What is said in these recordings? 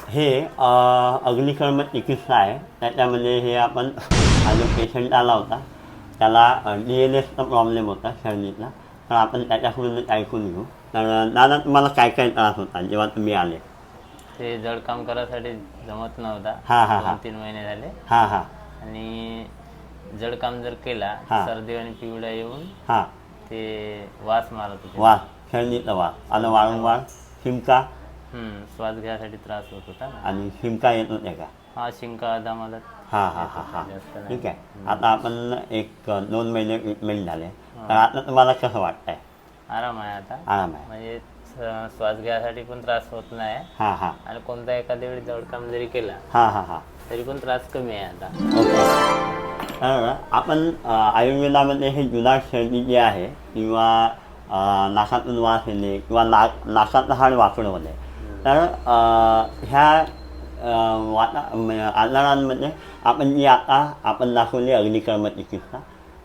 हे अग्निकर्म चिकित्सा आहे. त्याच्यामध्ये हे आपण जो पेशंट आला होता त्याला DNSचा प्रॉब्लेम होता सर्दीचा. तर आपण त्याच्याकडून ऐकून घेऊ. तर दादा तुम्हाला काय काय त्रास होता जेव्हा तुम्ही आले? ते जड काम करायसाठी जमत नव्हता. हां हां हां 2-3 महिने झाले. हां हां आणि जड काम जर केला हां. सर्दी आणि पिवळा येऊन हां ते वास मारत होते. वास, सर्दीचा वास आणि वारंवार शिंका श्वास घ्यायसाठी त्रास होत होता ना. आणि शिंका येत होत्या का? हा शिंका अदामदात हां हां हां हां जास्त नाही. ठीक आहे. आता आपण 1-2 महिने ट्रीटमेंट झाले. तर आता तुम्हाला कसं वाटतंय? आराम आहे आता. आराम आहे. म्हणजे श्वास घ्यायसाठी पण त्रास होत नाही. हां हां आणि कोणता एखाद्या वेळी जड काम जरी केला हां हां हां तरी पण त्रास कमी आहे आता. ओके. तर आपण आयुर्वेदामध्ये हे जुनाट सर्दी जी आहे किंवा नाकातून वास येणे किंवा नाकाचं हाड वाकडं होणे, तर ह्या आजारांमध्ये आपण जी आता आपण दाखवली अग्निकर्म चिकित्सा,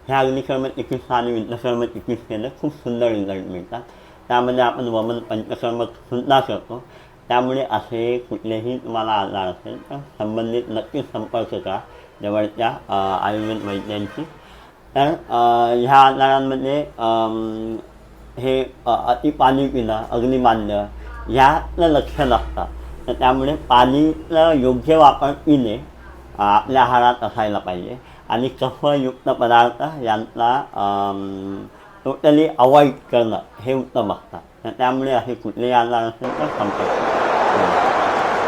ह्या अग्निकर्म चिकित्सा आणि विंध्यकर्म चिकित्सेने खूप सुंदर रिझल्ट मिळतात. त्यामध्ये आपण वमन पंचकर्म सुद्धा करतो. त्यामुळे असे कुठलेही तुम्हाला आजार असेल तर संबंधित नक्कीच संपर्क करा जवळच्या आयुर्वेद वैद्यांशी. तर ह्या आजारांमध्ये हे अति पाणी पिणं, अग्निबांध ह्याचं लक्षण असतं. तर त्यामुळे पाणीचा योग्य वापर पिणे आपल्या आहारात असायला पाहिजे आणि कफयुक्त पदार्थ यांचा टोटली अवॉइड करणं हे उत्तम असतं. तर त्यामुळे असे कुठलेही आजार असेल तर संपर्क